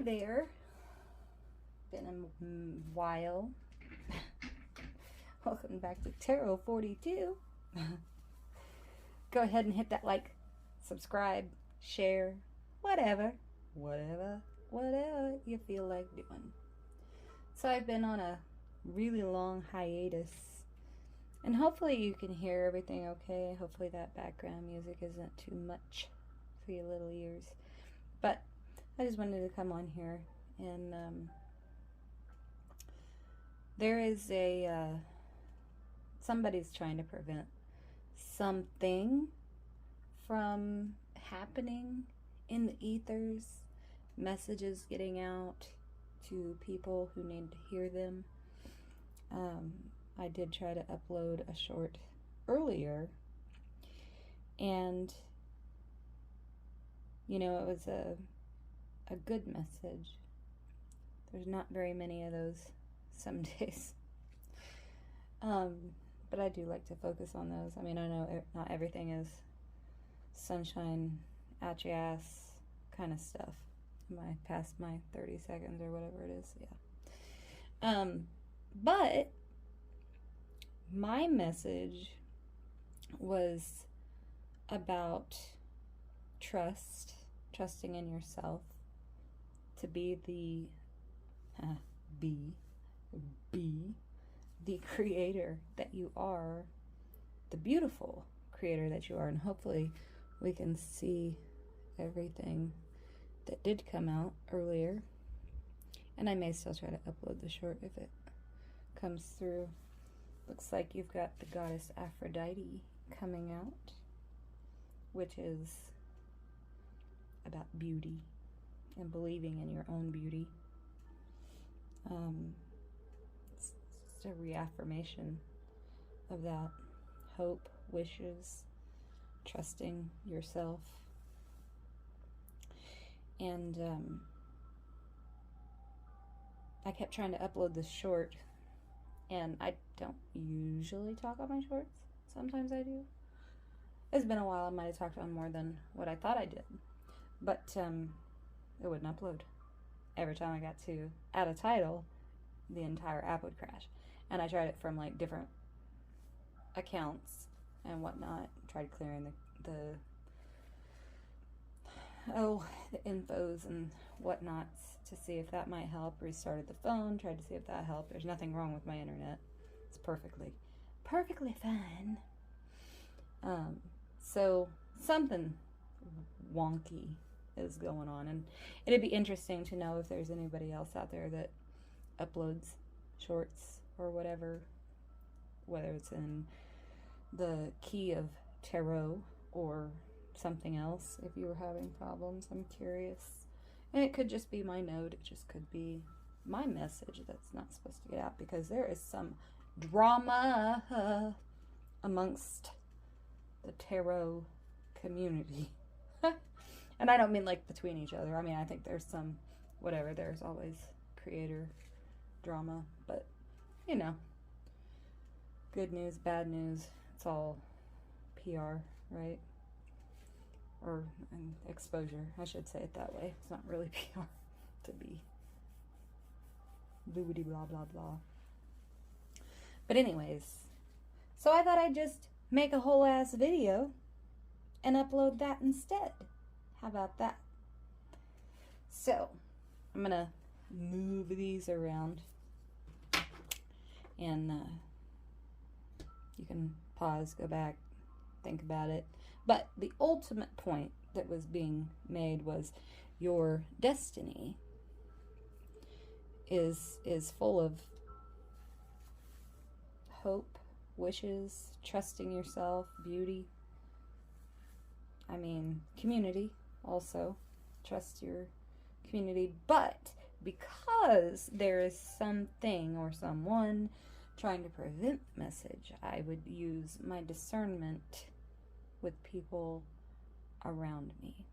there. Been a while. Welcome back to Tarot 42. Go ahead and hit that like, subscribe, share, whatever you feel like doing. So I've been on a really long hiatus, and hopefully you can hear everything okay. Hopefully that background music isn't too much for your little ears. But I just wanted to come on here, and there is somebody's trying to prevent something from happening in the ethers, messages getting out to people who need to hear them. I did try to upload a short earlier, and you know, it was a good message. There's not very many of those some days. But I do like to focus on those. I mean, I know not everything is sunshine out your ass kind of stuff. Past my 30 seconds or whatever it is, yeah. But my message was about trusting in yourself to be the creator that you are, the beautiful creator that you are. And hopefully we can see everything that did come out earlier, and I may still try to upload the short if it comes through. Looks like you've got the goddess Aphrodite coming out, which is about beauty and believing in your own beauty. It's just a reaffirmation of that. Hope, wishes, trusting yourself. And I kept trying to upload this short, and I don't usually talk on my shorts. Sometimes I do. It's been a while. I might have talked on more than what I thought I did, but it wouldn't upload. Every time I got to add a title, the entire app would crash. And I tried it from like different accounts and whatnot. Tried clearing the infos and whatnots to see if that might help. Restarted the phone, tried to see if that helped. There's nothing wrong with my internet. It's perfectly fine. So something wonky is going on, and it'd be interesting to know if there's anybody else out there that uploads shorts or whatever, whether it's in the key of tarot or something else. If you were having problems, I'm curious. And it could just be my node, it just could be my message that's not supposed to get out, because there is some drama amongst the tarot community. And I don't mean like between each other. I mean, I think there's some, whatever, there's always creator drama, but you know, good news, bad news, it's all PR, right? Or exposure, I should say it that way. It's not really PR to be bloobity blah blah blah. But anyways, so I thought I'd just make a whole ass video and upload that instead. How about that? So I'm gonna move these around, and you can pause, go back, think about it. But the ultimate point that was being made was your destiny is full of hope, wishes, trusting yourself, beauty. I mean, community also. Trust your community. But because there is something or someone trying to prevent message, I would use my discernment with people around me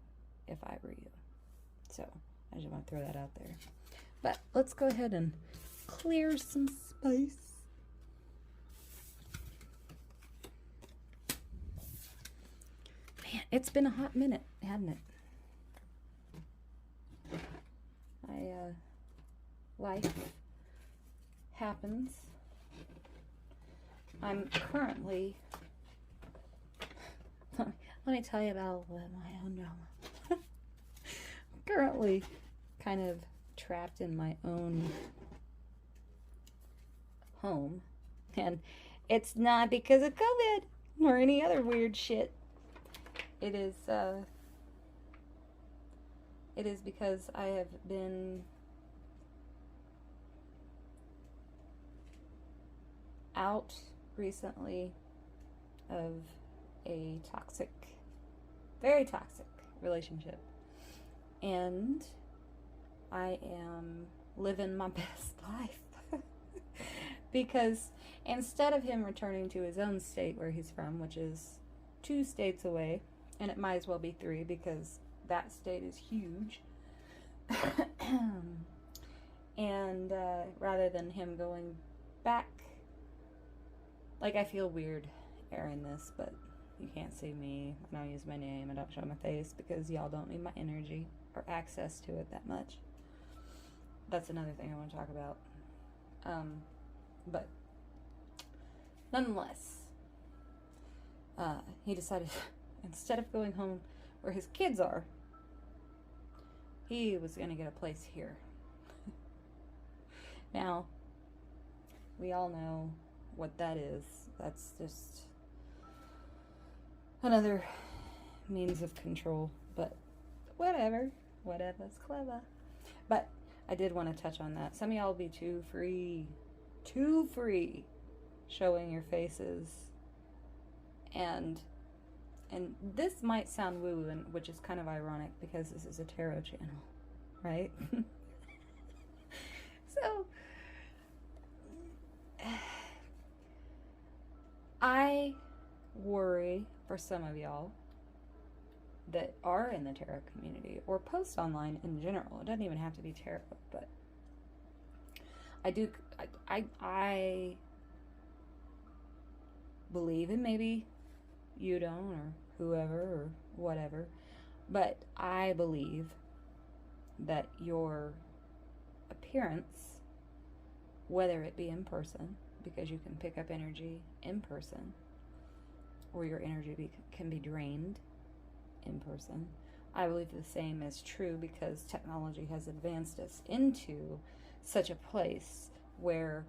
if I were you. So I just want to throw that out there. But let's go ahead and clear some space. Man, it's been a hot minute, hasn't it? life happens. I'm currently, let me tell you about a little bit of my own drama. Currently kind of trapped in my own home, and it's not because of COVID or any other weird shit. It is because I have been out recently of a toxic, very toxic relationship, and I am living my best life. Because instead of him returning to his own state where he's from, which is 2 states away, and it might as well be 3 because that state is huge, and rather than him going back, like, I feel weird airing this, but you can't see me. I don't use my name. I don't show my face because y'all don't need my energy or access to it that much. That's another thing I want to talk about. But nonetheless, he decided instead of going home where his kids are, he was going to get a place here. Now, we all know what that is. That's just another means of control, but whatever's clever. But I did want to touch on that. Some of y'all will be too free showing your faces, and this might sound woo-woo, which is kind of ironic because this is a tarot channel, right? So I worry for some of y'all that are in the tarot community or post online in general. It doesn't even have to be tarot, but I believe, and maybe you don't, or whoever, or whatever, but I believe that your appearance, whether it be in person, because you can pick up energy in person, or your energy can be drained in person. I believe the same is true because technology has advanced us into such a place where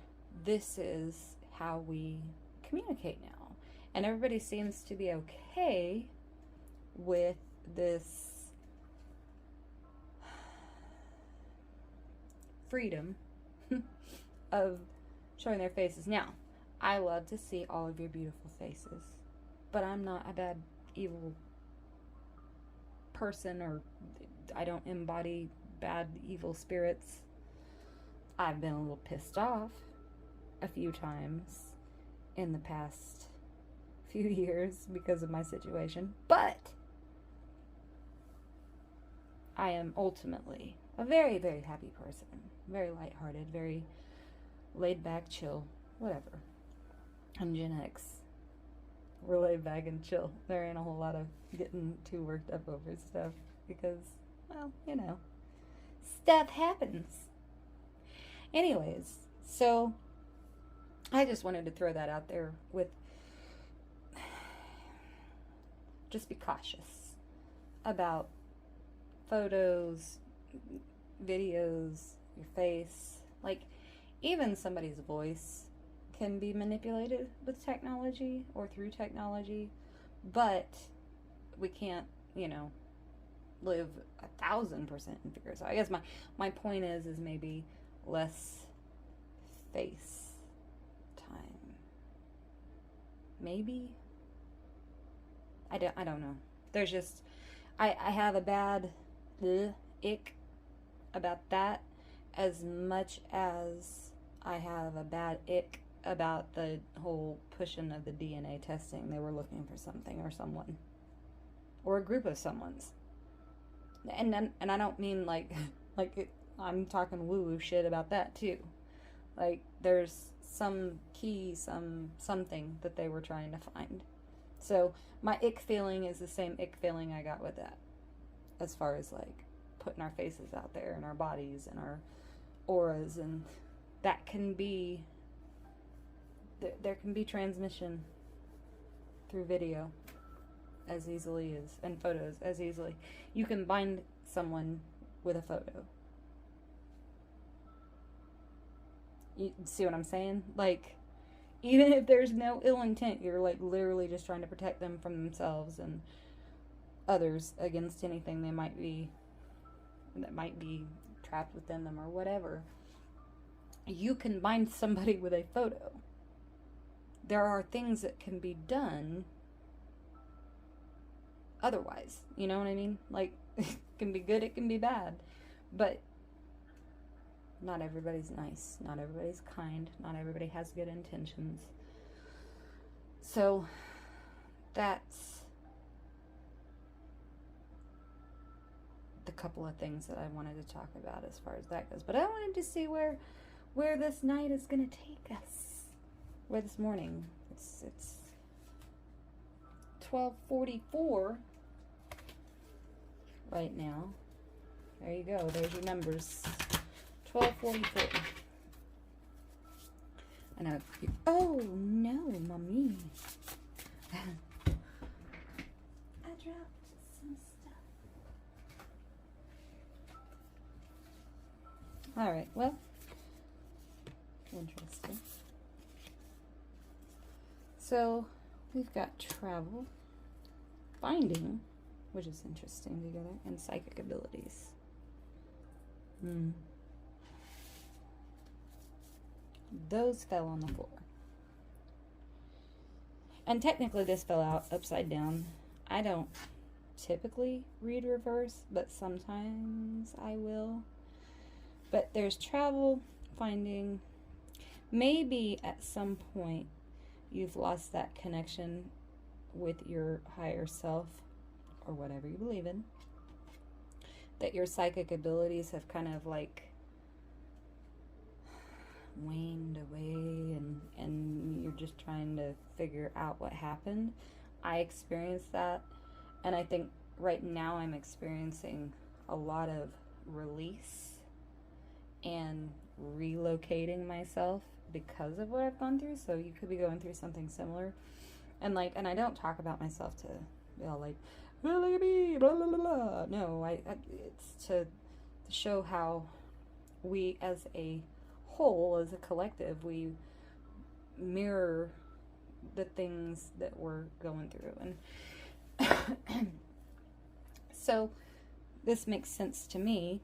this is how we communicate now. And everybody seems to be okay with this freedom of showing their faces. Now, I love to see all of your beautiful faces, but I'm not a bad, evil person, or I don't embody bad, evil spirits. I've been a little pissed off a few times in the past few years because of my situation, but I am ultimately a very, very happy person. Very lighthearted, very laid back, chill, whatever. I'm Gen X. We're laid back and chill. There ain't a whole lot of getting too worked up over stuff because, well, you know, stuff happens. Anyways, so I just wanted to throw that out there with, just be cautious about photos, videos, your face. Like, even somebody's voice can be manipulated with technology or through technology, but we can't, you know, live 1,000% in fear. So I guess my point is maybe less face time. Maybe? I don't know. There's just, I have a bad ick about that, as much as I have a bad ick about the whole pushing of the DNA testing. They were looking for something or someone, or a group of someone's, and I don't mean like I'm talking woo-woo shit about that too. Like, there's some key, something that they were trying to find. So my ick feeling is the same ick feeling I got with that, as far as like putting our faces out there and our bodies and our auras, and that can be, there can be transmission through video as easily as, and photos as easily. You can bind someone with a photo. You see what I'm saying? Like, even if there's no ill intent, you're like literally just trying to protect them from themselves and others against anything that might be trapped within them or whatever. You can bind somebody with a photo. There are things that can be done otherwise. You know what I mean? Like, it can be good, it can be bad. But not everybody's nice. Not everybody's kind. Not everybody has good intentions. So, that's the couple of things that I wanted to talk about as far as that goes. But I wanted to see where this night is going to take us. Where this morning. It's 12:44 right now. There you go. There's your numbers. 12:44. I know. Oh no, mommy. I dropped some stuff. All right. Well, interesting. So we've got travel, finding, which is interesting together, and psychic abilities. Those fell on the floor. And technically this fell out upside down. I don't typically read reverse, but sometimes I will. But there's travel, finding. Maybe at some point you've lost that connection with your higher self, or whatever you believe in. That your psychic abilities have kind of like waned away, and you're just trying to figure out what happened. I experienced that, and I think right now I'm experiencing a lot of release and relocating myself because of what I've gone through. So you could be going through something similar, and I don't talk about myself to, like, well, look at me, blah blah blah blah. No, it's to show how we as a whole, as a collective, we mirror the things that we're going through. And so this makes sense to me.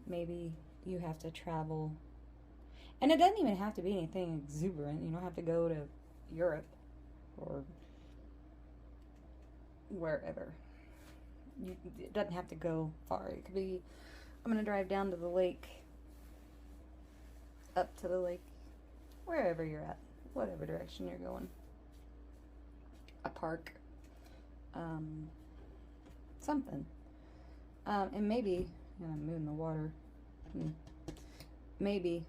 Maybe you have to travel, and it doesn't even have to be anything exuberant. You don't have to go to Europe or wherever. It doesn't have to go far. It could be, I'm going to drive down to the lake, up to the lake, wherever you're at, whatever direction you're going. A park, something. And maybe, I'm moving the water. Maybe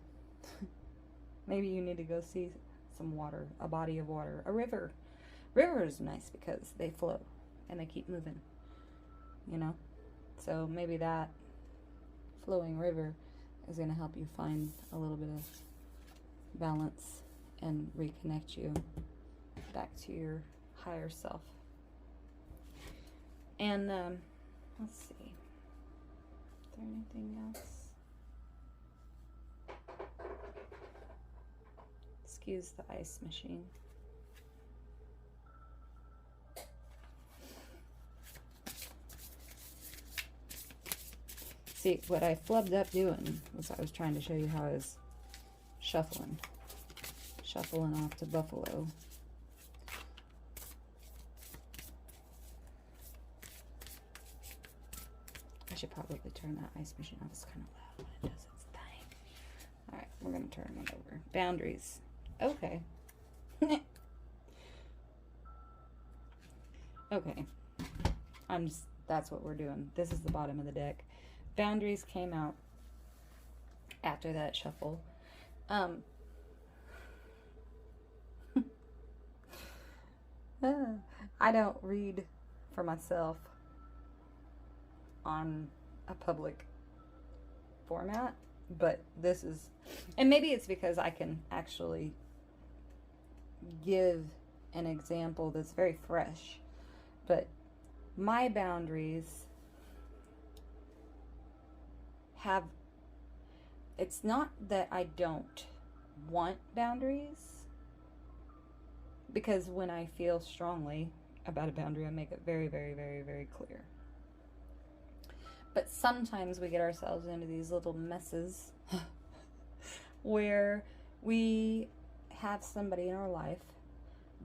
you need to go see some water, a body of water, a river. River is nice because they flow and they keep moving, So maybe that flowing river is going to help you find a little bit of balance and reconnect you back to your higher self. And let's see, is there anything else? Excuse the ice machine. See, what I flubbed up doing was I was trying to show you how I was shuffling off to Buffalo. I should probably turn that ice machine off. It's kind of loud when it does its thing. Alright, we're going to turn it over. Boundaries. Okay. Okay. That's what we're doing. This is the bottom of the deck. Boundaries came out after that shuffle. I don't read for myself. on a public format, but this is, and maybe it's because I can actually give an example that's very fresh, but my boundaries have, it's not that I don't want boundaries, because when I feel strongly about a boundary, I make it very, very, very, very clear. But sometimes we get ourselves into these little messes where we have somebody in our life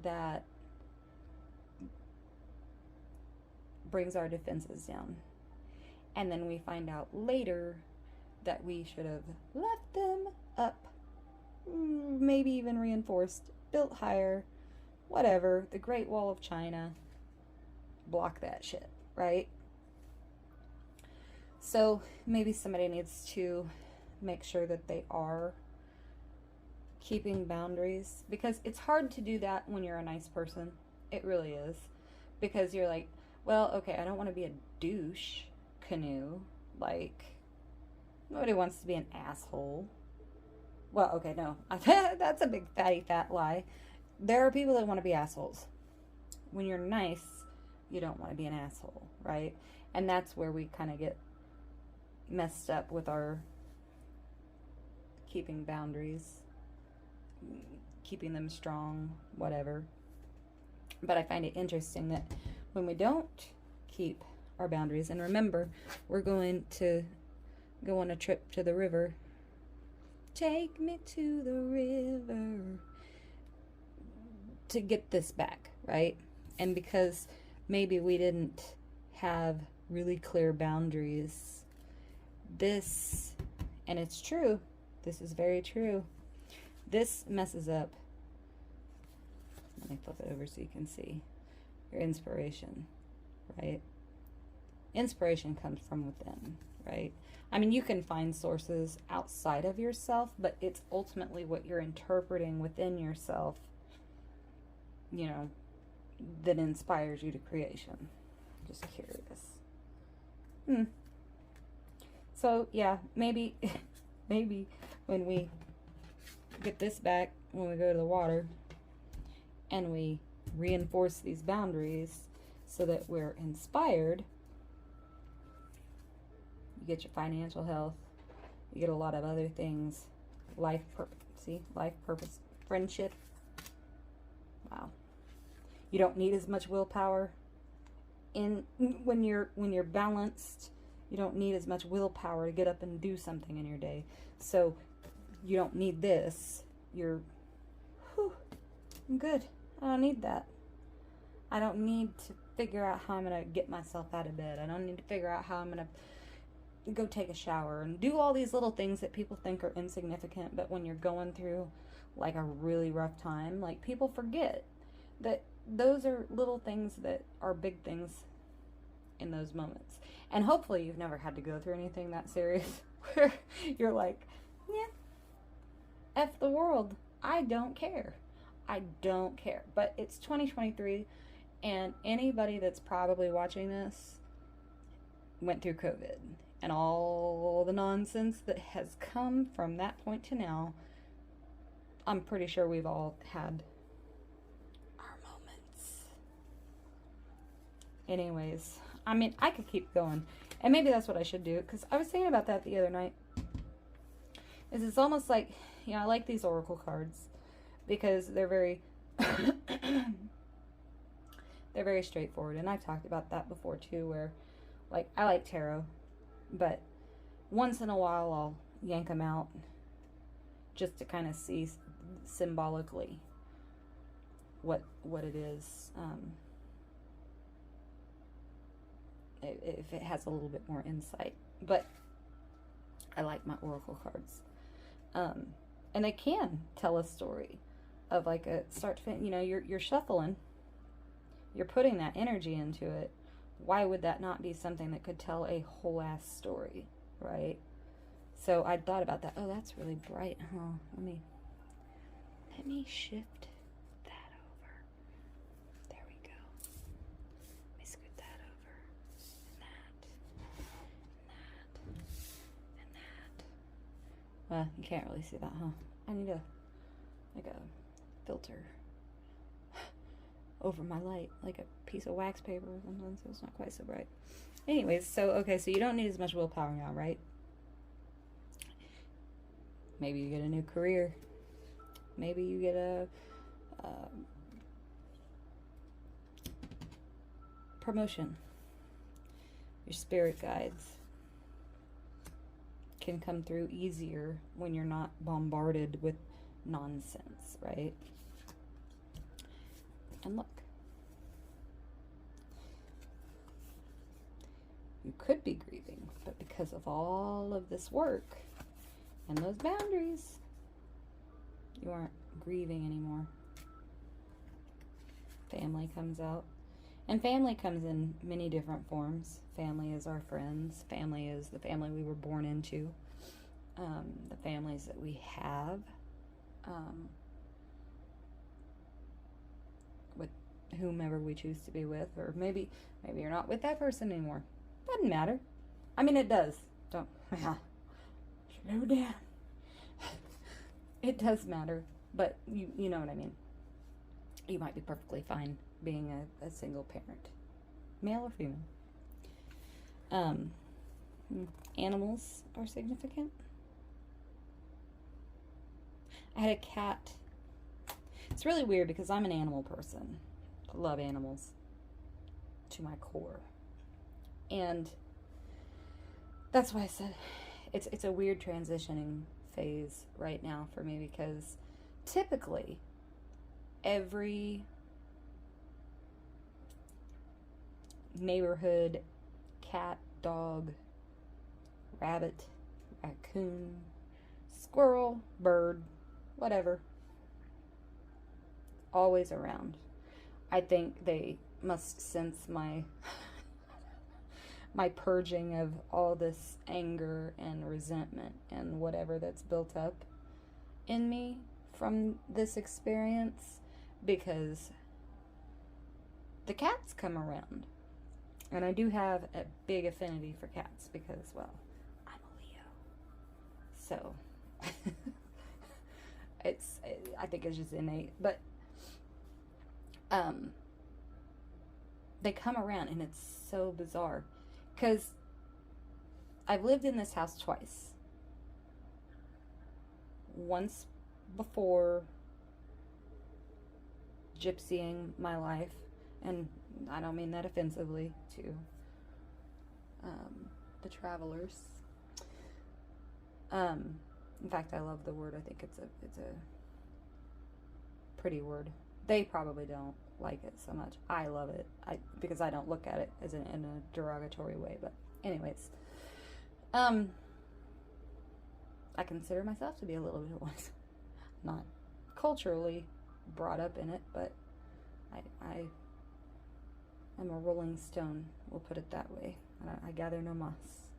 that brings our defenses down. And then we find out later that we should have left them up, maybe even reinforced, built higher, whatever, the Great Wall of China, block that shit, right? So maybe somebody needs to make sure that they are keeping boundaries, because it's hard to do that when you're a nice person. It really is. Because you're like, well, okay, I don't want to be a douche canoe. Like, nobody wants to be an asshole. Well, okay, no. That's a big fatty fat lie. There are people that want to be assholes. When you're nice, you don't want to be an asshole, right? And that's where we kind of get messed up with our keeping boundaries, keeping them strong, whatever. But I find it interesting that when we don't keep our boundaries, and remember, we're going to go on a trip to the river. Take me to the river to get this back, right? And because maybe we didn't have really clear boundaries, this, and it's true, this is very true, this messes up, let me flip it over so you can see, your inspiration, right? Inspiration comes from within, right? I mean, you can find sources outside of yourself, but it's ultimately what you're interpreting within yourself, you know, that inspires you to creation. Just curious. So, yeah, maybe when we get this back, when we go to the water, and we reinforce these boundaries so that we're inspired, you get your financial health, you get a lot of other things, life purpose, friendship. Wow. You don't need as much willpower when you're balanced. You don't need as much willpower to get up and do something in your day. So you don't need this. I'm good. I don't need that. I don't need to figure out how I'm going to get myself out of bed. I don't need to figure out how I'm going to go take a shower and do all these little things that people think are insignificant. But when you're going through like a really rough time, like, people forget that those are little things that are big things in those moments. And hopefully you've never had to go through anything that serious where you're like, yeah, F the world. I don't care. I don't care. But it's 2023, and anybody that's probably watching this went through COVID. And all the nonsense that has come from that point to now, I'm pretty sure we've all had our moments. Anyways, I mean, I could keep going. And maybe that's what I should do, because I was thinking about that the other night. It's almost like, you know, I like these oracle cards because they're very they're very straightforward. And I've talked about that before too, where, like, I like tarot, but once in a while I'll yank them out just to kind of see symbolically what it is, if it has a little bit more insight. But I like my oracle cards, and they can tell a story of like a start to finish. You know, you're shuffling, you're putting that energy into it. Why would that not be something that could tell a whole ass story, right? So I thought about that. Oh, that's really bright, huh? Let me shift that over. There we go. Let me scoot that over. And that. Well, you can't really see that, huh? I need a filter over my light, like a piece of wax paper or something, so it's not quite so bright. Anyways, so you don't need as much willpower now, right? Maybe you get a new career. Maybe you get a promotion. Your spirit guides can come through easier when you're not bombarded with nonsense, right? And look, you could be grieving, but because of all of this work and those boundaries, you aren't grieving anymore. Family comes out. And family comes in many different forms. Family is our friends. Family is the family we were born into. The families that we have. With whomever we choose to be with. Or maybe you're not with that person anymore. Doesn't matter. I mean, it does. Don't. Slow down. It does matter. But you know what I mean. You might be perfectly fine being a single parent, male or female. Animals are significant. I had a cat. It's really weird because I'm an animal person. I love animals to my core. And that's why I said it's a weird transitioning phase right now for me, because typically every neighborhood cat, dog, rabbit, raccoon, squirrel, bird, whatever, always around. I think they must sense my purging of all this anger and resentment and whatever that's built up in me from this experience, because the cats come around. And I do have a big affinity for cats because, well, I'm a Leo. So, I think it's just innate. But, they come around, and it's so bizarre. Because I've lived in this house twice. Once before gypsying my life, and I don't mean that offensively to the travelers. In fact, I love the word. I think it's a pretty word. They probably don't like it so much. I love it. Because I don't look at it as in a derogatory way. But anyways, I consider myself to be a little bit of one. Not culturally brought up in it, but I'm a rolling stone, we'll put it that way. I gather no moss.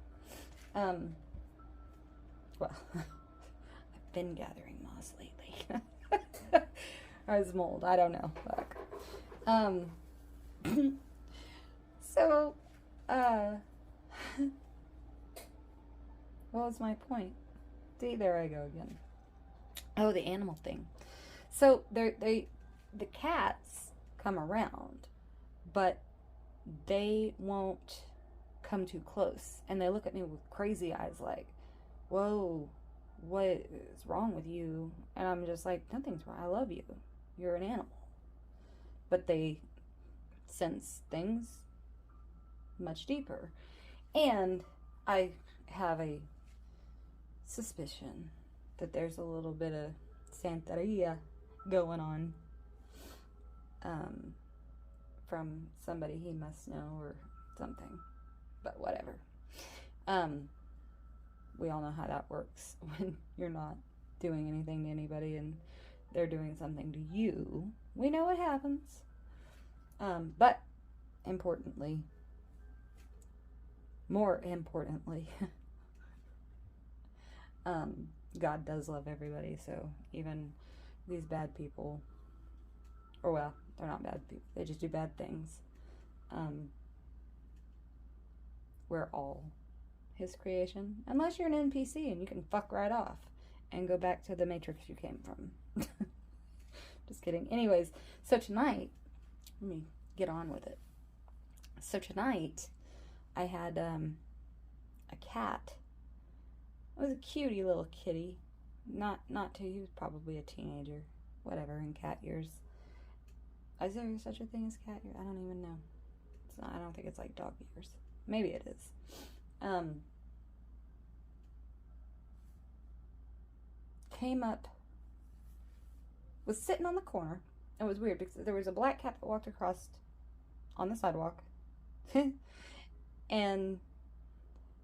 Well, I've been gathering moss lately. Or it's mold, I don't know. Fuck. So, what was my point? See, there I go again. Oh, the animal thing. So, the cats come around, but they won't come too close. And they look at me with crazy eyes like, whoa, what is wrong with you? And I'm just like, nothing's wrong. I love you. You're an animal. But they sense things much deeper. And I have a suspicion that there's a little bit of Santeria going on. From somebody he must know or something, but whatever. We all know how that works when you're not doing anything to anybody and they're doing something to you. We know what happens. But more importantly, God does love everybody, so even these bad people, or well, they're not bad people, they just do bad things. We're all his creation, unless you're an NPC and you can fuck right off. and go back to the matrix you came from. Just kidding. Anyways, so tonight, let me get on with it. So tonight, I had a cat. It was a cutie little kitty. Not too, he was probably a teenager. Whatever, in cat years. Is there such a thing as cat years? I don't even know. It's not, I don't think it's like dog years. Maybe it is. Came up, was sitting on the corner. It was weird because there was a black cat that walked across on the sidewalk. And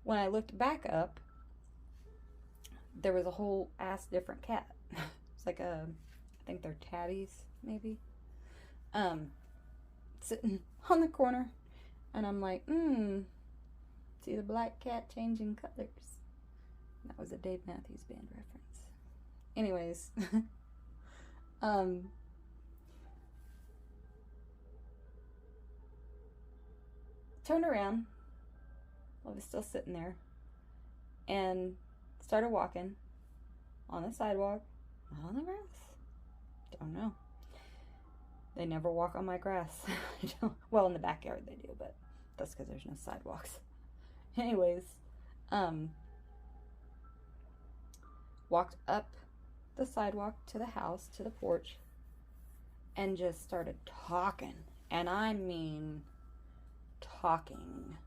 when I looked back up, there was a whole ass different cat. It's like I think they're tatties, maybe. Sitting on the corner. And I'm like, see the black cat changing colors. That was a Dave Matthews Band reference. Anyways, turned around. I was still sitting there. And started walking on the sidewalk. Not on the grass. Don't know. They never walk on my grass. Well, in the backyard they do, but that's because there's no sidewalks. Anyways, walked up the sidewalk to the house, to the porch, and just started talking. And I mean talking.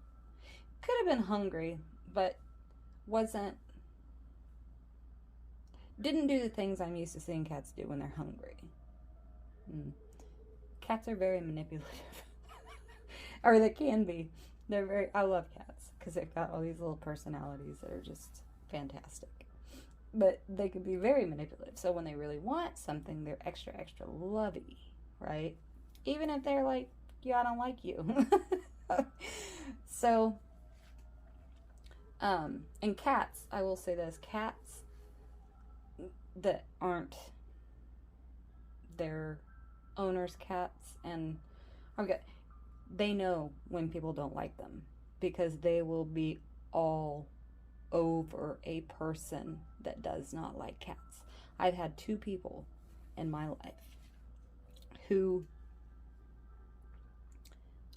Could have been hungry, but didn't do the things I'm used to seeing cats do when they're hungry. Cats are very manipulative. Or they can be. I love cats because they've got all these little personalities that are just fantastic. But they can be very manipulative. So when they really want something, they're extra, extra lovey, right? Even if they're like, yeah, I don't like you. So, and cats, I will say this, cats that aren't their owner's cats, and they know when people don't like them because they will be all over a person that does not like cats. I've had 2 people in my life who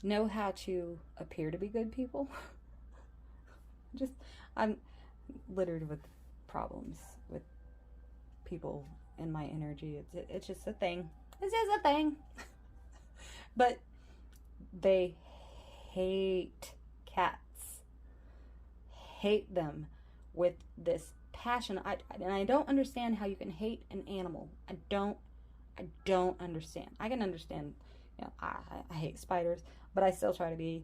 know how to appear to be good people. I'm littered with problems with people in my energy. It's just a thing. This is a thing. But they hate cats. Hate them with this passion. And I don't understand how you can hate an animal. I don't understand. I can understand, I hate spiders, but I still try to be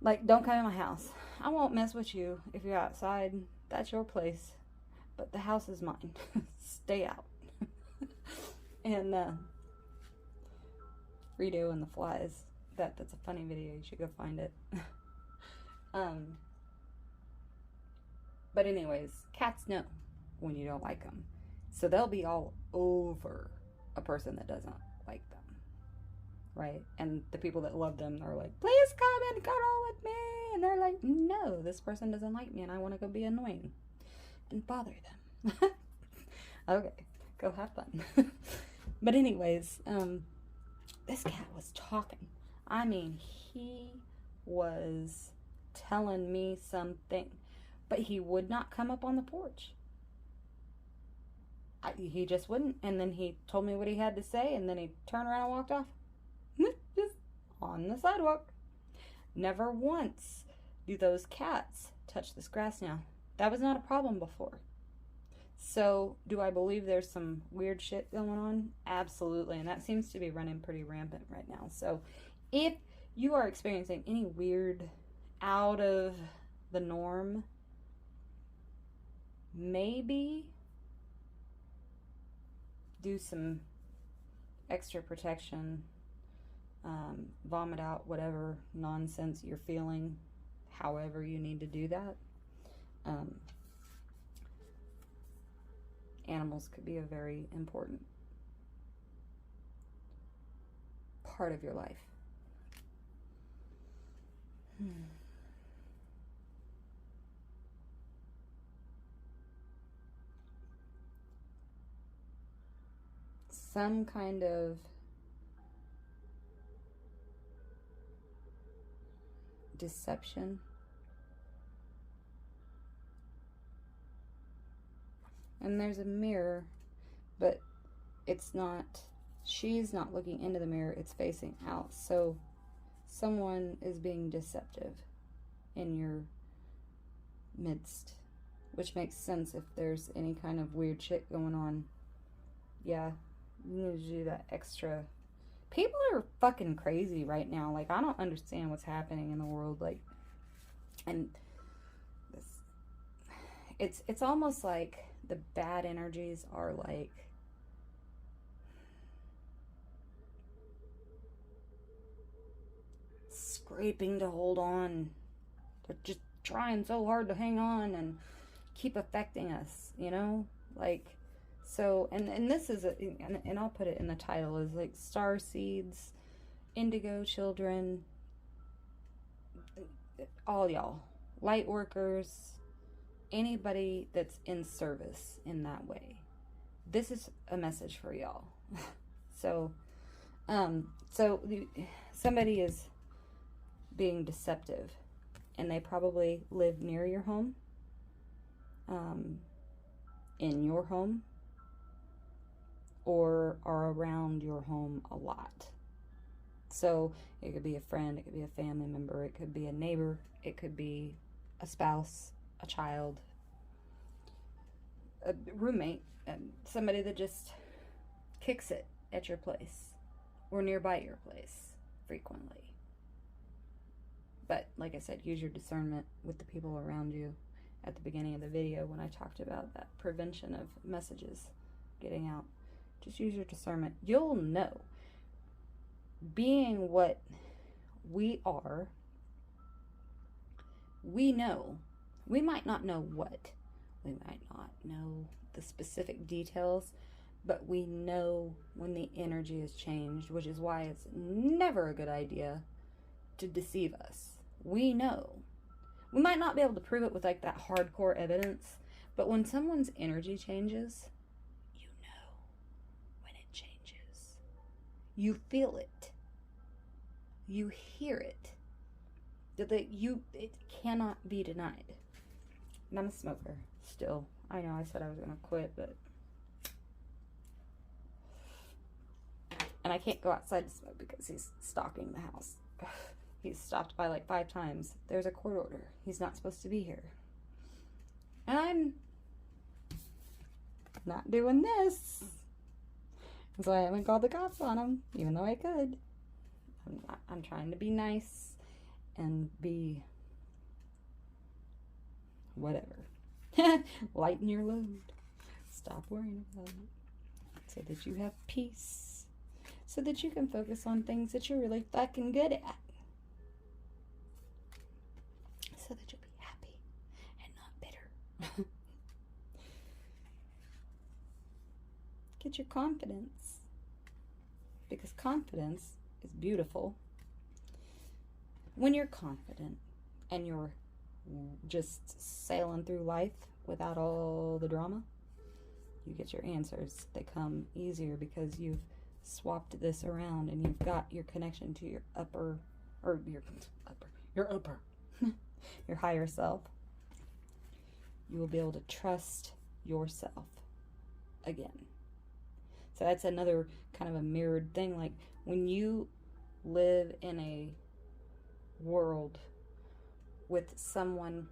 like, don't come in my house. I won't mess with you if you're outside. That's your place. But the house is mine. Stay out. And Rito and the Flies. That's a funny video. You should go find it. But anyways, cats know when you don't like them. So they'll be all over a person that doesn't like them. Right? And the people that love them are like, please come and cuddle with me. And they're like, no, this person doesn't like me and I want to go be annoying and bother them. Okay, go have fun. But anyways, this cat was talking. I mean, he was telling me something, but he would not come up on the porch. He just wouldn't. And then he told me what he had to say, and then he turned around and walked off. Just on the sidewalk. Never once do those cats touch this grass now. That was not a problem before. So, do I believe there's some weird shit going on? Absolutely. And that seems to be running pretty rampant right now. So, if you are experiencing any weird, out of the norm, maybe do some extra protection, vomit out whatever nonsense you're feeling, however you need to do that. Animals could be a very important part of your life. some kind of deception. And there's a mirror, but it's not, she's not looking into the mirror, it's facing out. So someone is being deceptive in your midst, which makes sense if there's any kind of weird shit going on. Yeah, you need to do that extra. People are fucking crazy right now. Like, I don't understand what's happening in the world. Like, and this, it's almost like the bad energies are like scraping to hold on. They're just trying so hard to hang on and keep affecting us, you know? Like, so, and this is, and I'll put it in the title, is like starseeds, indigo children, all y'all, light workers, anybody that's in service in that way. This is a message for y'all. So somebody is being deceptive, and they probably live near your home, in your home, or are around your home a lot. So it could be a friend, it could be a family member, it could be a neighbor, it could be a spouse, a child, a roommate, and somebody that just kicks it at your place or nearby your place frequently. But like I said, use your discernment with the people around you. At the beginning of the video, when I talked about that prevention of messages getting out, just use your discernment. You'll know. Being what we are, we know. We might not know what. We might not know the specific details, but we know when the energy has changed, which is why it's never a good idea to deceive us. We know. We might not be able to prove it with like that hardcore evidence, but when someone's energy changes, you know when it changes. You feel it. You hear it. It cannot be denied. And I'm a smoker still. I know I said I was going to quit, but... And I can't go outside to smoke because he's stalking the house. He's stopped by like 5 times. There's a court order. He's not supposed to be here. And I'm not doing this. So I haven't called the cops on him, even though I could. I'm trying to be nice and be whatever. Lighten your load. Stop worrying about it. So that you have peace. So that you can focus on things that you're really fucking good at. So that you'll be happy and not bitter. Get your confidence. Because confidence is beautiful. When you're confident and you're just sailing through life without all the drama, you get your answers. They come easier because you've swapped this around and you've got your connection to your your higher self. You will be able to trust yourself again. So that's another kind of a mirrored thing. Like when you live in a world with someone,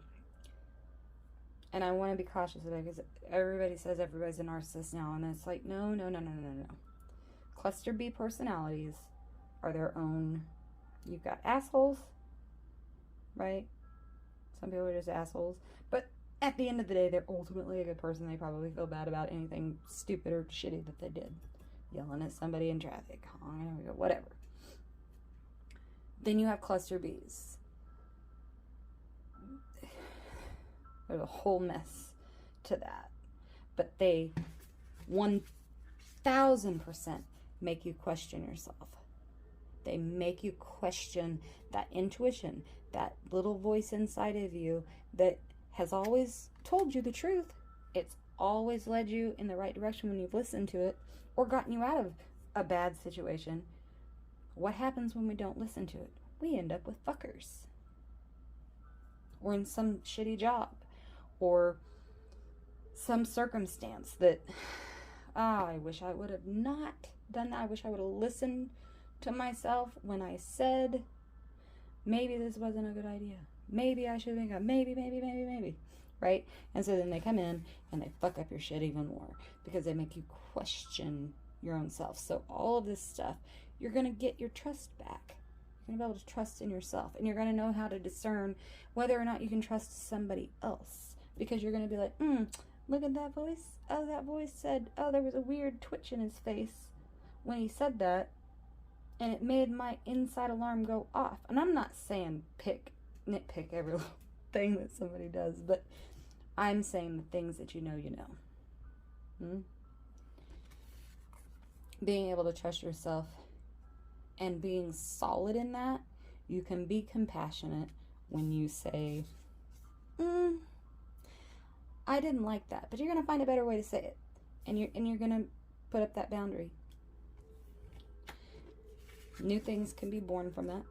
and I want to be cautious of that because everybody says everybody's a narcissist now, and it's like, no. Cluster B personalities are their own. You've got assholes, right? Some people are just assholes. But at the end of the day, they're ultimately a good person. They probably feel bad about anything stupid or shitty that they did. Yelling at somebody in traffic, whatever. Then you have cluster Bs. There's a whole mess to that. But they 1000% make you question yourself. They make you question that intuition, that little voice inside of you that has always told you the truth. It's always led you in the right direction when you've listened to it, or gotten you out of a bad situation. What happens when we don't listen to it? We end up with fuckers. Or in some shitty job. Or some circumstance that, I wish I would have not done that. I wish I would have listened to myself when I said, maybe this wasn't a good idea. Maybe I should think of maybe. Right? And so then they come in and they fuck up your shit even more because they make you question your own self. So all of this stuff, you're going to get your trust back. You're going to be able to trust in yourself, and you're going to know how to discern whether or not you can trust somebody else, because you're going to be like, look at that voice. Oh, that voice said, oh, there was a weird twitch in his face when he said that, and it made my inside alarm go off. And I'm not saying nitpick every little thing that somebody does, but I'm saying the things that you know. Being able to trust yourself and being solid in that, you can be compassionate when you say, I didn't like that, but you're going to find a better way to say it. And you're going to put up that boundary. New things can be born from that.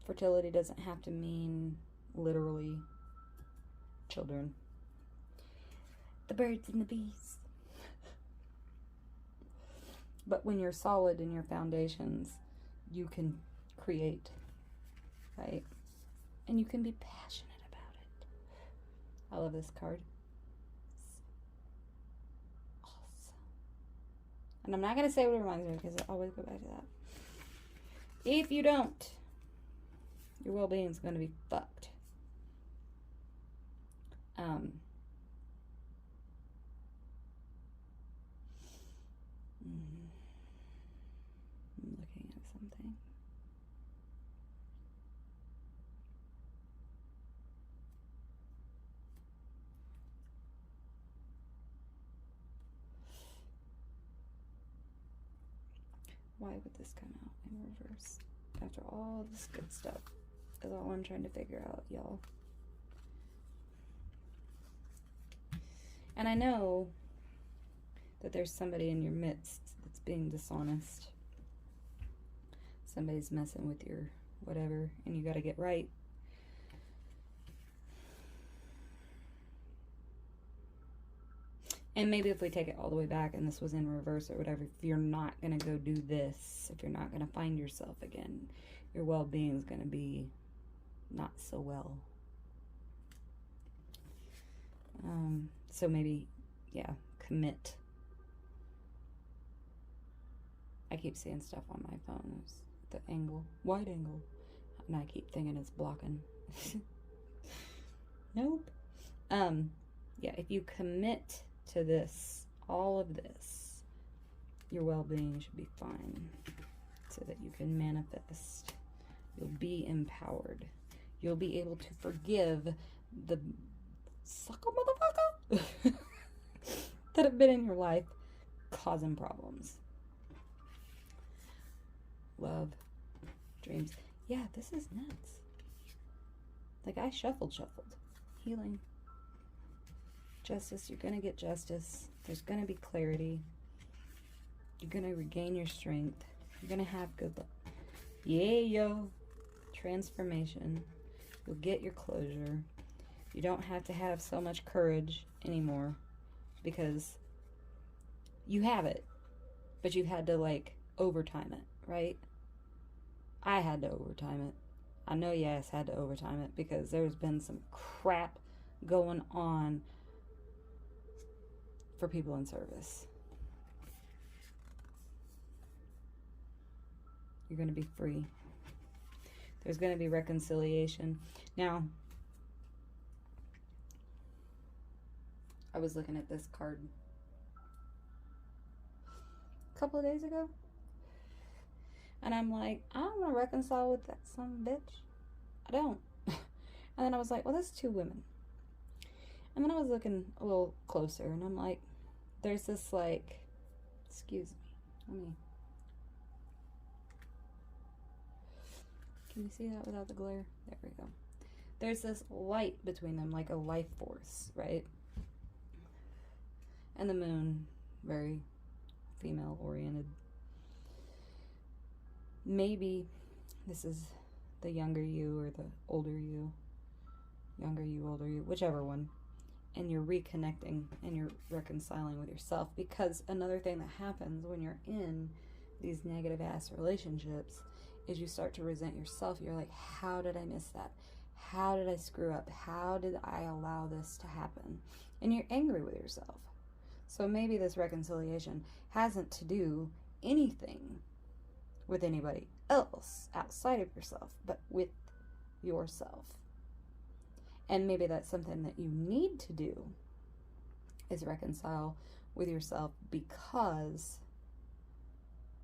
Fertility doesn't have to mean literally children. The birds and the bees. But when you're solid in your foundations, you can create, right? And you can be passionate about it. I love this card. It's awesome. And I'm not going to say what it reminds me of, because I always go back to that. If you don't, your well-being is going to be fucked. I'm looking at something. Why would this come out in reverse after all this good stuff? Is all I'm trying to figure out, y'all. And I know that there's somebody in your midst that's being dishonest. Somebody's messing with your whatever, and you got to get right. And maybe if we take it all the way back and this was in reverse or whatever, if you're not going to go do this, if you're not going to find yourself again, your well-being is going to be not so well. So maybe, yeah, commit. I keep seeing stuff on my phone. It's the angle, wide angle. And I keep thinking it's blocking. Nope. Yeah, if you commit to this, all of this, your well-being should be fine, so that you can manifest. You'll be empowered. You'll be able to forgive the sucker motherfucker that have been in your life causing problems. Love, dreams. Yeah, this is nuts. Like, I shuffled. Healing. Justice. You're going to get justice. There's going to be clarity. You're going to regain your strength. You're going to have good luck. Yeah, yo. Transformation. You'll get your closure. You don't have to have so much courage anymore, because you have it, but you've had to, like, overtime it, right? I had to overtime it. I know Yas had to overtime it, because there's been some crap going on for people in service. You're going to be free. There's going to be reconciliation. Now, I was looking at this card a couple of days ago, and I'm like, I don't want to reconcile with that son of a bitch. I don't. And then I was like, well, that's two women. And then I was looking a little closer, and I'm like, there's this, like, excuse me, can you see that without the glare? There we go. There's this light between them, like a life force, right? And the moon, very female oriented. Maybe this is the younger you or the older you. Younger you, older you, whichever one. And you're reconnecting and you're reconciling with yourself. Because another thing that happens when you're in these negative ass relationships is you start to resent yourself. You're like, how did I miss that? How did I screw up? How did I allow this to happen? And you're angry with yourself. So maybe this reconciliation hasn't to do anything with anybody else outside of yourself, but with yourself. And maybe that's something that you need to do, is reconcile with yourself, because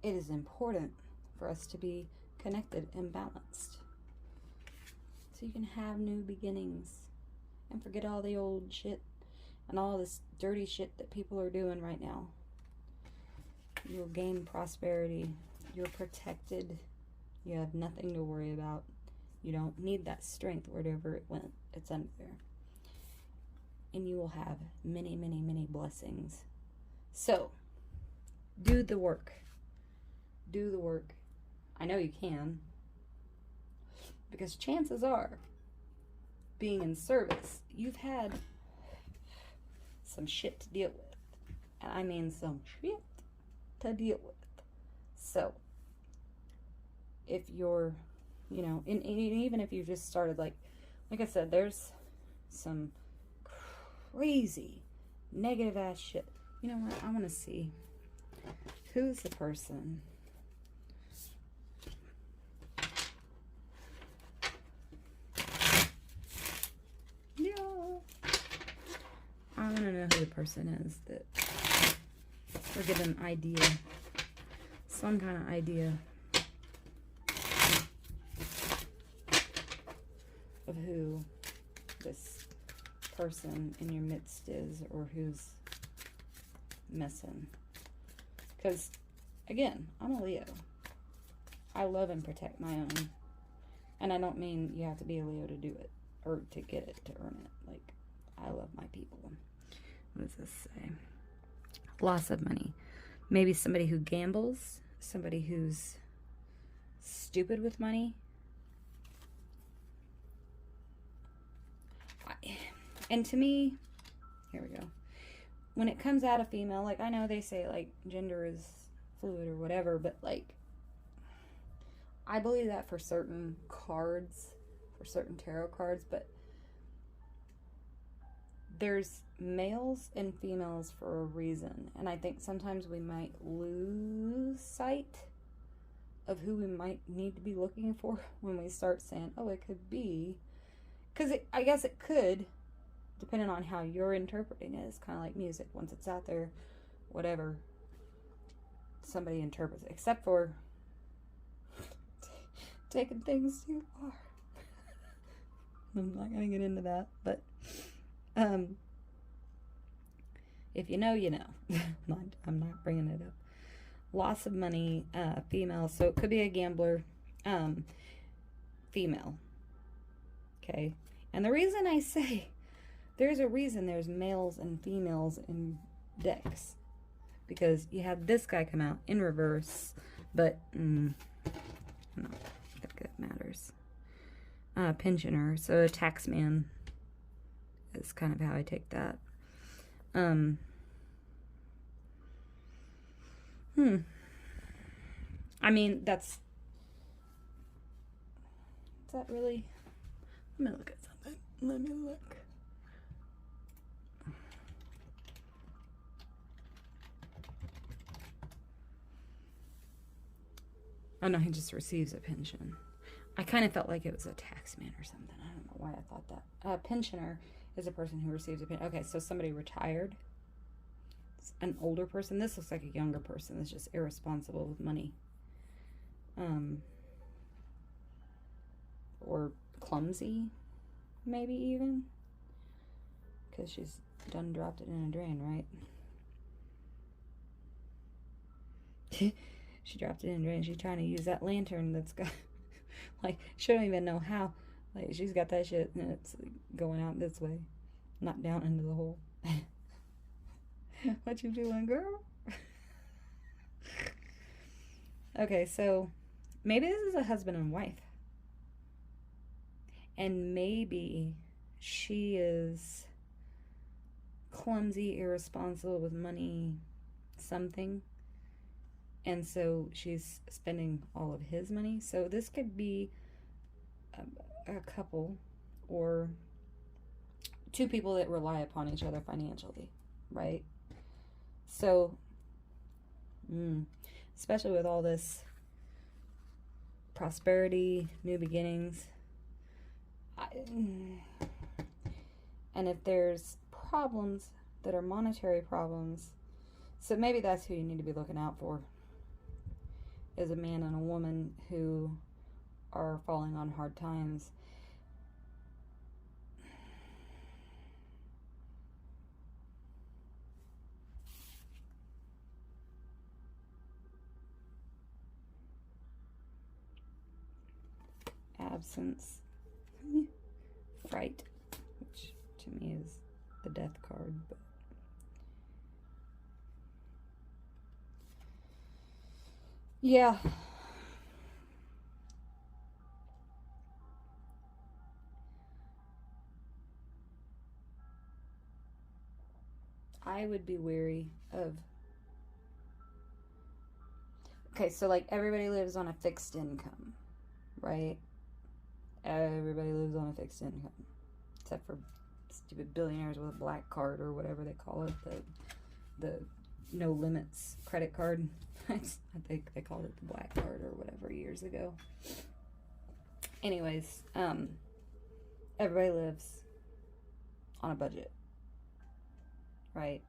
it is important for us to be connected and balanced. So you can have new beginnings and forget all the old shit and all this dirty shit that people are doing right now. You'll gain prosperity. You're protected. You have nothing to worry about. You don't need that strength wherever it went. It's under there. And you will have many, many, many blessings. So, do the work. Do the work. I know you can. Because chances are, being in service, you've had some shit to deal with. And I mean some shit to deal with. So, if you're, and even if you just started, like I said, there's some crazy negative ass shit. You know what? I want to see who's the person. Yeah. I want to know who the person is that we're getting an idea. Some kind of idea of who this person in your midst is, or who's messing. Because, again, I'm a Leo. I love and protect my own. And I don't mean you have to be a Leo to do it, or to get it, to earn it. Like, I love my people. What does this say? Loss of money. Maybe somebody who gambles, somebody who's stupid with money. And to me, here we go. When it comes out of female, like, I know they say, like, gender is fluid or whatever, but, like, I believe that for certain cards, for certain tarot cards, but there's males and females for a reason. And I think sometimes we might lose sight of who we might need to be looking for when we start saying, oh, it could be. Because I guess it could, depending on how you're interpreting it. It's kind of like music. Once it's out there, whatever, somebody interprets it. Except for taking things too far. I'm not going to get into that. But if you know, you know. I'm not bringing it up. Loss of money, female. So it could be a gambler, female. Okay. And the reason I say, there's a reason there's males and females in decks. Because you had this guy come out in reverse, but no, I think it matters. Pensioner, so a tax man is kind of how I take that. I mean, is that really? Let me look at something. Let me look. Oh no, he just receives a pension. I kind of felt like it was a tax man or something. I don't know why I thought that. Pensioner is a person who receives a pension. Okay, so somebody retired. It's an older person. This looks like a younger person that's just irresponsible with money. Or clumsy, maybe even. Because she's done dropped it in a drain, right? She dropped it in a drain. She's trying to use that lantern that's got, like, she don't even know how. Like, she's got that shit and it's going out this way, not down into the hole. What you doing, girl? Okay, so maybe this is a husband and wife. And maybe she is clumsy, irresponsible with money, something. And so she's spending all of his money. So this could be a couple or two people that rely upon each other financially, right? So, especially with all this prosperity, new beginnings, and if there's problems that are monetary problems, so maybe that's who you need to be looking out for, is a man and a woman who are falling on hard times. Absence, fright, which to me is the death card, but yeah. I would be wary of, okay, so like everybody lives on a fixed income, right? Everybody lives on a fixed income, except for stupid billionaires with a black card or whatever they call it, the no limits credit card. I think they called it the black card or whatever years ago. Anyways, everybody lives on a budget, right?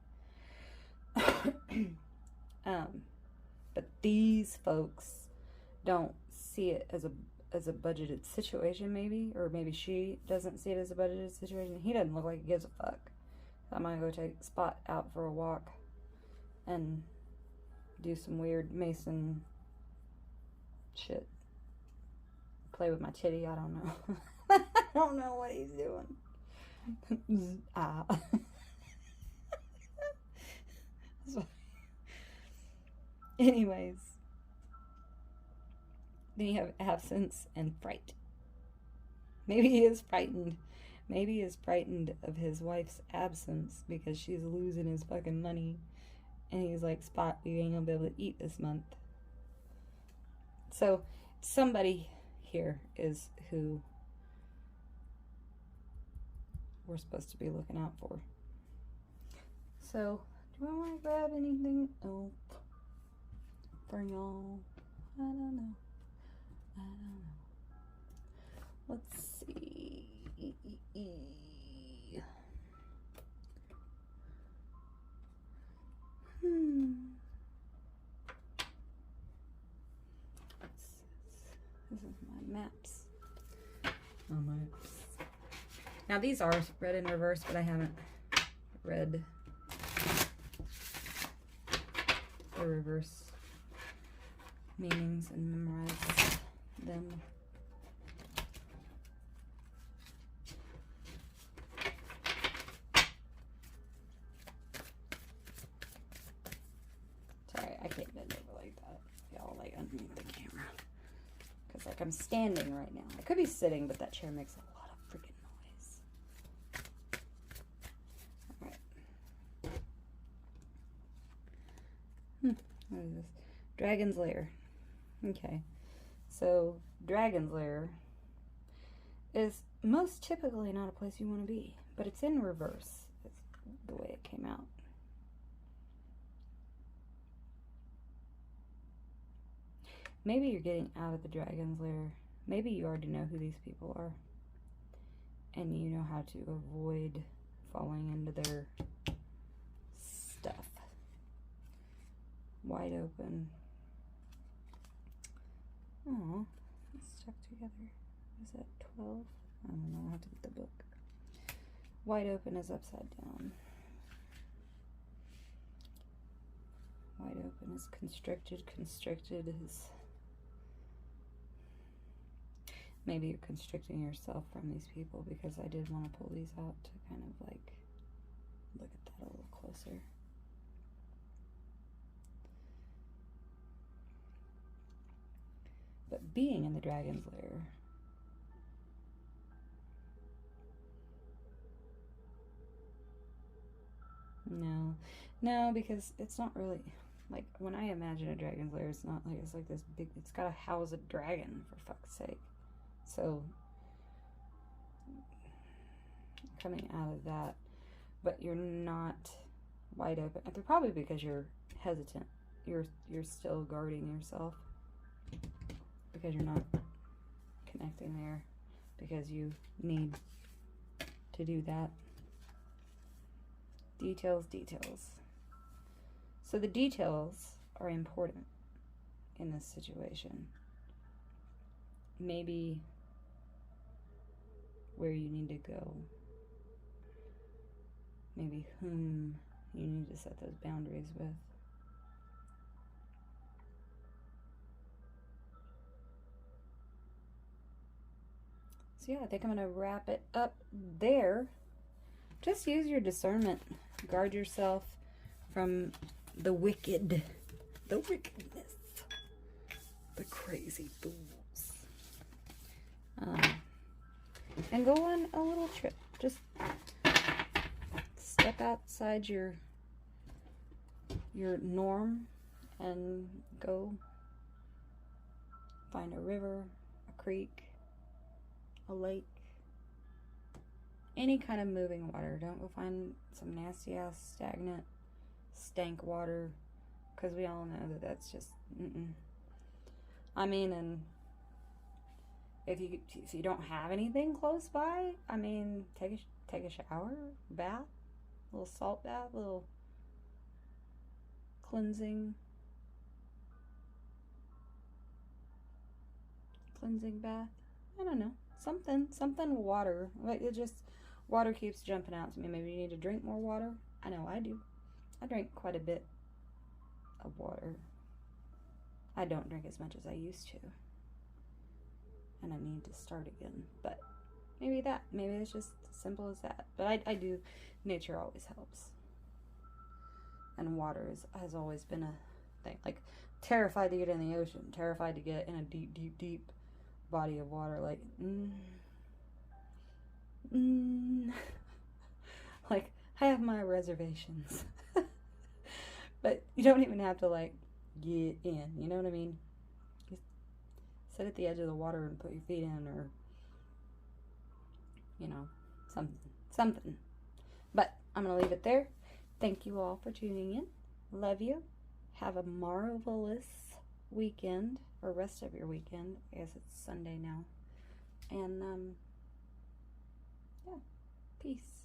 But these folks don't see it as a budgeted situation, maybe, or maybe she doesn't see it as a budgeted situation. He doesn't look like he gives a fuck. I'm gonna go take Spot out for a walk and do some weird Mason shit. Play with my titty, I don't know. I don't know what he's doing. Anyways, then you have absence and fright. Maybe he is frightened. Maybe he is frightened of his wife's absence because she's losing his fucking money. And he's like, Spot, you ain't gonna be able to eat this month. So somebody here is who we're supposed to be looking out for. So, do I want to grab anything else for y'all? I don't know. Let's see. This is my maps. My maps. Now these are read in reverse, but I haven't read the reverse meanings and memorized them. Sorry, I can't bend over like that. Y'all like underneath the camera. Because like I'm standing right now. I could be sitting, but that chair makes a lot of freaking noise. Alright. What is this? Dragon's Lair. Okay. So, Dragon's Lair is most typically not a place you want to be, but it's in reverse. It's the way it came out. Maybe you're getting out of the Dragon's Lair. Maybe you already know who these people are. And you know how to avoid falling into their stuff. Wide open. Oh, it's stuck together. Is that 12? I don't know. I'll have to get the book. Wide open is upside down. Wide open is constricted. Constricted is... Maybe you're constricting yourself from these people, because I did want to pull these out to kind of like look at that a little closer. being in the dragon's lair. No, because it's not really, like, when I imagine a dragon's lair, it's not like, it's like this big, it's gotta house a dragon, for fuck's sake. So, coming out of that, but you're not wide open. Probably because you're hesitant. You're still guarding yourself because you're not connecting there, because you need to do that. Details. So the details are important in this situation. Maybe where you need to go. Maybe whom you need to set those boundaries with. So yeah, I think I'm going to wrap it up there. Just use your discernment. Guard yourself from the wickedness, the crazy fools. And go on a little trip. Just step outside your norm and go find a river, a creek, a lake, any kind of moving water. Don't go find some nasty ass stagnant stank water, because we all know that that's just I mean, and if you don't have anything close by, I mean, take a shower, bath, a little salt bath, a little cleansing bath. I don't know, something water. Like, it just, water keeps jumping out to me. Maybe you need to drink more water. I know I do. I drink quite a bit of water. I don't drink as much as I used to, and I need to start again. But maybe it's just as simple as that. But I do, nature always helps, and water has always been a thing. Like, terrified to get in the ocean, terrified to get in a deep body of water. Like, like, I have my reservations. But you don't even have to, like, get in, you know what I mean? Just sit at the edge of the water and put your feet in, or, you know, something. But I'm gonna leave it there. Thank you all for tuning in. Love you. Have a marvelous weekend, or rest of your weekend. I guess it's Sunday now. And yeah, peace.